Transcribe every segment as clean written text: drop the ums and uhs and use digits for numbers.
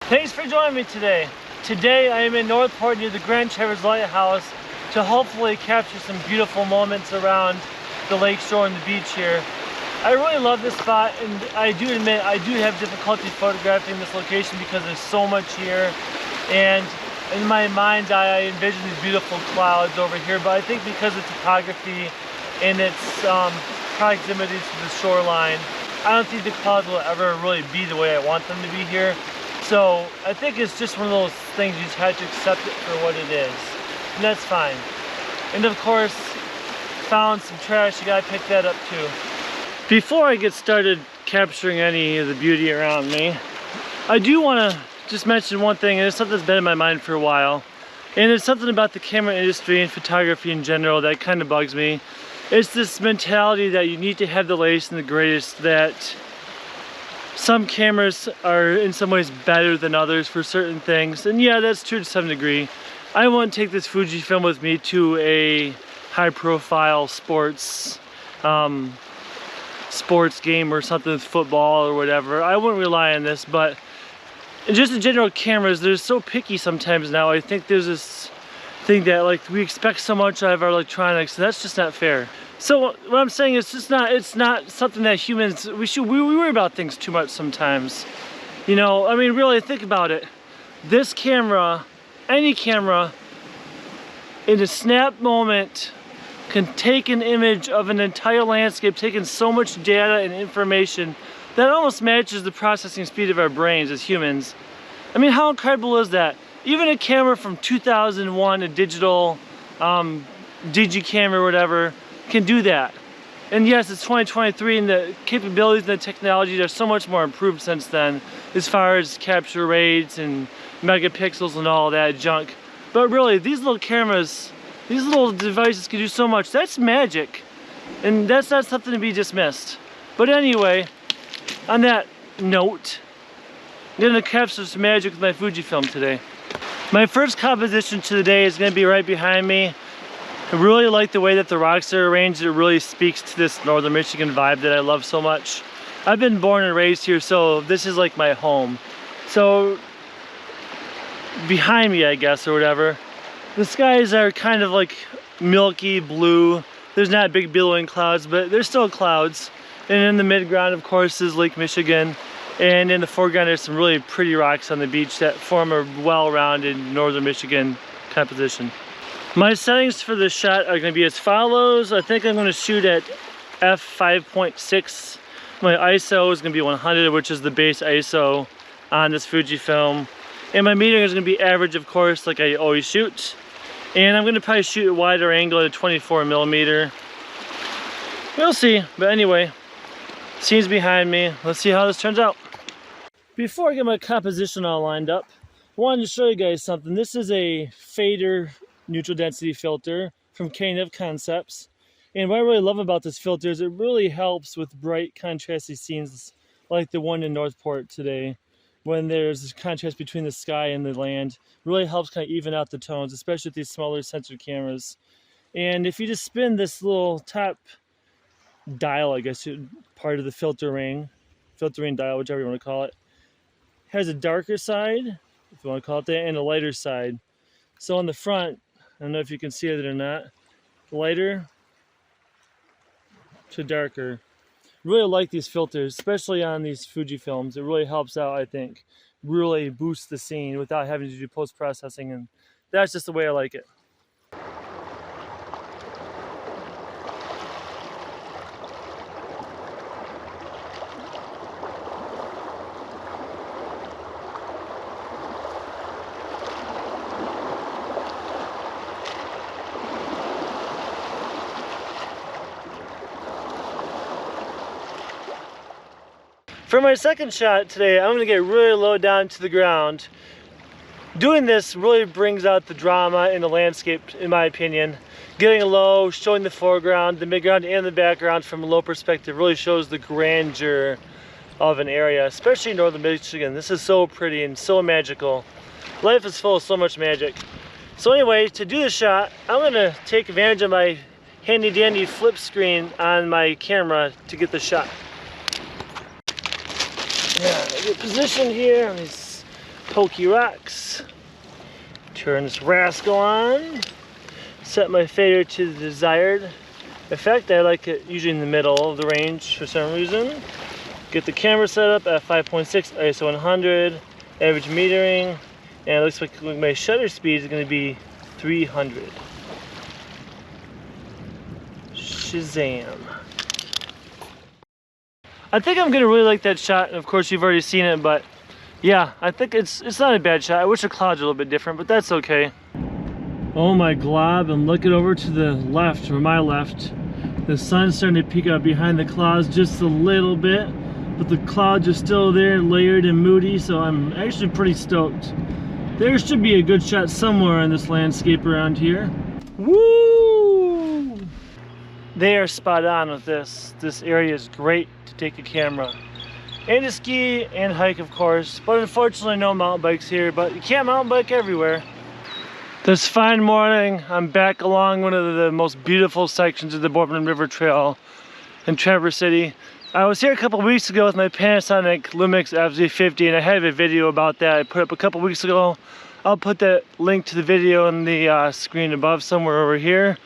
Thanks for joining me today. Today I am in Northport near the Grand Traverse Lighthouse to hopefully capture some beautiful moments around the lake shore and the beach here. I really love this spot, and I do admit I do have difficulty photographing this location because there's so much here, and in my mind's eye I envision these beautiful clouds over here, but I think because of topography and its proximity to the shoreline, I don't think the clouds will ever really be the way I want them to be here. So I think it's just one of those things you just have to accept it for what it is, and that's fine. And of course, found some trash, you gotta pick that up too. Before I get started capturing any of the beauty around me, I do want to just mention one thing, and it's something that's been in my mind for a while, and it's something about the camera industry and photography in general that kind of bugs me. It's this mentality that you need to have the latest and the greatest, that some cameras are in some ways better than others for certain things, and yeah, that's true to some degree. I wouldn't take this Fujifilm with me to a high-profile sports game or something with football or whatever. I wouldn't rely on this, but just in general, cameras, they're so picky sometimes now. I think there's this thing that like we expect so much out of our electronics, and that's just not fair. So what I'm saying is it's not something that humans, we worry about things too much sometimes. You know, I mean, really think about it. This camera, any camera, in a snap moment can take an image of an entire landscape, taking so much data and information that almost matches the processing speed of our brains as humans. I mean, how incredible is that? Even a camera from 2001, a digital digicam or whatever, can do that. And yes, it's 2023 and the capabilities and the technologies are so much more improved since then as far as capture rates and megapixels and all that junk. But really, these little cameras, these little devices can do so much. That's magic, and that's not something to be dismissed. But anyway, on that note, I'm gonna capture some magic with my Fujifilm today. My first composition to the day is gonna be right behind me. I really like the way that the rocks are arranged. It really speaks to this northern Michigan vibe that I love so much. I've been born and raised here, so this is like my home. So behind me, I guess, or whatever, the skies are kind of like milky blue. There's not big billowing clouds, but there's still clouds. And in the midground, of course, is Lake Michigan. And in the foreground, there's some really pretty rocks on the beach that form a well-rounded northern Michigan composition. My settings for this shot are going to be as follows. I think I'm going to shoot at f5.6. My ISO is going to be 100, which is the base ISO on this Fujifilm. And my metering is going to be average, of course, like I always shoot. And I'm going to probably shoot a wider angle at a 24mm. We'll see. But anyway, scene's behind me. Let's see how this turns out. Before I get my composition all lined up, I wanted to show you guys something. This is a fader neutral density filter from K&F Concepts, and what I really love about this filter is it really helps with bright contrasty scenes like the one in Northport today, when there's this contrast between the sky and the land. It really helps kind of even out the tones, especially with these smaller sensor cameras. And if you just spin this little top dial, I guess part of the filter ring dial, whichever you want to call it, has a darker side, if you want to call it that, and a lighter side. So on the front, I don't know if you can see it or not, lighter to darker. Really like these filters, especially on these Fujifilms. It really helps out, I think. Really boosts the scene without having to do post-processing, and that's just the way I like it. For my second shot today, I'm going to get really low down to the ground. Doing this really brings out the drama in the landscape, in my opinion. Getting low, showing the foreground, the midground, and the background from a low perspective really shows the grandeur of an area, especially in northern Michigan. This is so pretty and so magical. Life is full of so much magic. So anyway, to do the shot, I'm going to take advantage of my handy dandy flip screen on my camera to get the shot. Yeah, I get positioned here on these pokey rocks. Turn this rascal on. Set my fader to the desired effect. I like it usually in the middle of the range for some reason. Get the camera set up at 5.6 ISO 100, average metering, and it looks like my shutter speed is going to be 300. Shazam. I think I'm going to really like that shot, and of course you've already seen it, but yeah, I think it's not a bad shot. I wish the clouds were a little bit different, but that's okay. Oh my glob, I'm looking over to the left, or my left. The sun's starting to peek out behind the clouds just a little bit, but the clouds are still there, layered and moody, so I'm actually pretty stoked. There should be a good shot somewhere in this landscape around here. Woo! They are spot on with this. This area is great to take a camera. And to ski and hike, of course, but unfortunately no mountain bikes here, but you can't mountain bike everywhere. This fine morning, I'm back along one of the most beautiful sections of the Boardman River Trail in Traverse City. I was here a couple weeks ago with my Panasonic Lumix FZ50, and I have a video about that I put up a couple weeks ago. I'll put that link to the video on the screen above somewhere over here.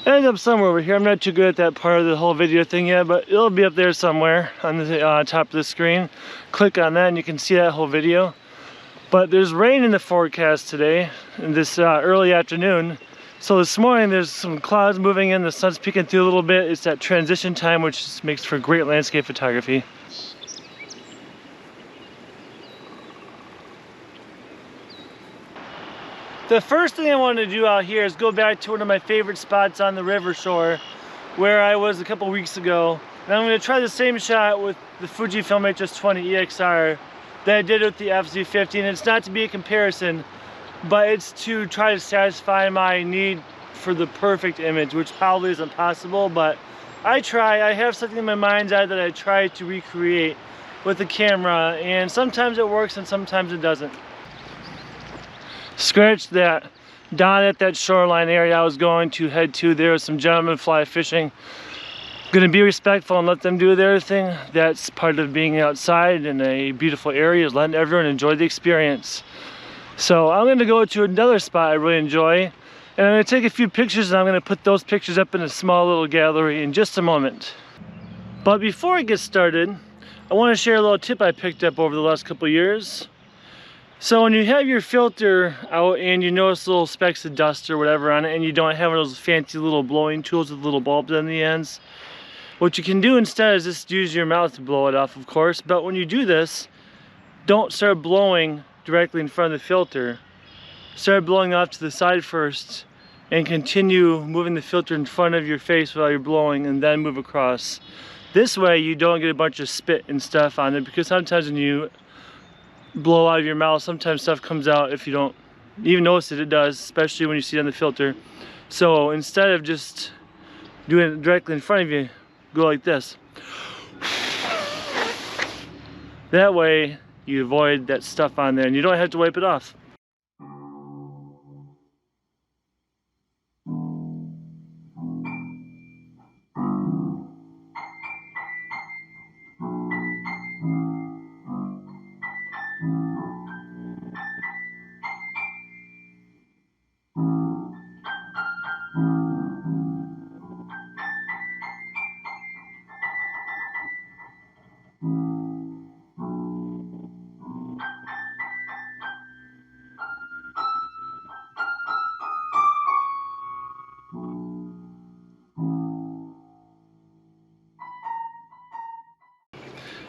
It ends up somewhere over here. I'm not too good at that part of the whole video thing yet, but it'll be up there somewhere on the top of the screen. Click on that and you can see that whole video. But there's rain in the forecast today, in this early afternoon. So this morning there's some clouds moving in, the sun's peeking through a little bit. It's that transition time, which makes for great landscape photography. The first thing I wanted to do out here is go back to one of my favorite spots on the river shore where I was a couple weeks ago. And I'm going to try the same shot with the FujiFilm HS-20 EXR that I did with the FZ50. And it's not to be a comparison, but it's to try to satisfy my need for the perfect image, which probably isn't possible, but I try. I have something in my mind's eye that I try to recreate with the camera, and sometimes it works and sometimes it doesn't. Scratch that. Down at that shoreline area I was going to head to, there was some gentlemen fly fishing. I'm gonna be respectful and let them do their thing. That's part of being outside in a beautiful area, is letting everyone enjoy the experience. So I'm gonna go to another spot I really enjoy, and I'm gonna take a few pictures, and I'm gonna put those pictures up in a small little gallery in just a moment. But before I get started, I want to share a little tip I picked up over the last couple years. So when you have your filter out and you notice little specks of dust or whatever on it, and you don't have one of those fancy little blowing tools with little bulbs on the ends, what you can do instead is just use your mouth to blow it off, of course. But when you do this, don't start blowing directly in front of the filter. Start blowing off to the side first and continue moving the filter in front of your face while you're blowing, and then move across. This way you don't get a bunch of spit and stuff on it, because sometimes when you blow out of your mouth, sometimes stuff comes out if you don't even notice it does, especially when you see it on the filter. So instead of just doing it directly in front of you, go like this. That way you avoid that stuff on there and you don't have to wipe it off.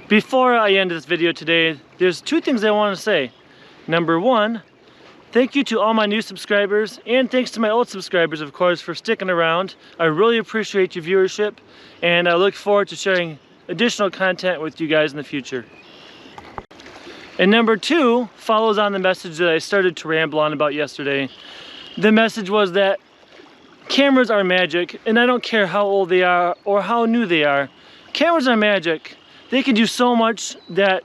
Before I end this video today, there's two things I want to say. Number one, thank you to all my new subscribers, and thanks to my old subscribers, of course, for sticking around. I really appreciate your viewership, and I look forward to sharing additional content with you guys in the future. And number two follows on the message that I started to ramble on about yesterday. The message was that cameras are magic, and I don't care how old they are or how new they are. Cameras are magic. They can do so much that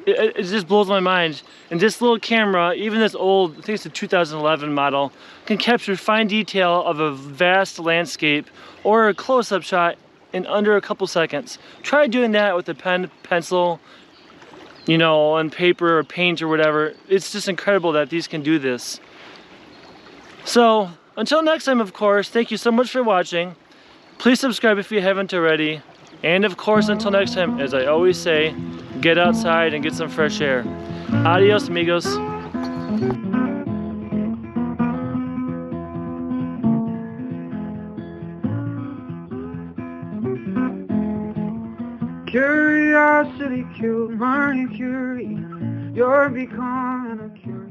it just blows my mind. And this little camera, even this old, I think it's a 2011 model, can capture fine detail of a vast landscape or a close-up shot in under a couple seconds. Try doing that with a pen, pencil, you know, on paper or paint or whatever. It's just incredible that these can do this. So until next time, of course, thank you so much for watching. Please subscribe if you haven't already. And of course, until next time, as I always say, get outside and get some fresh air. Adios, amigos. Curiosity killed my fury. You're becoming a curiosity.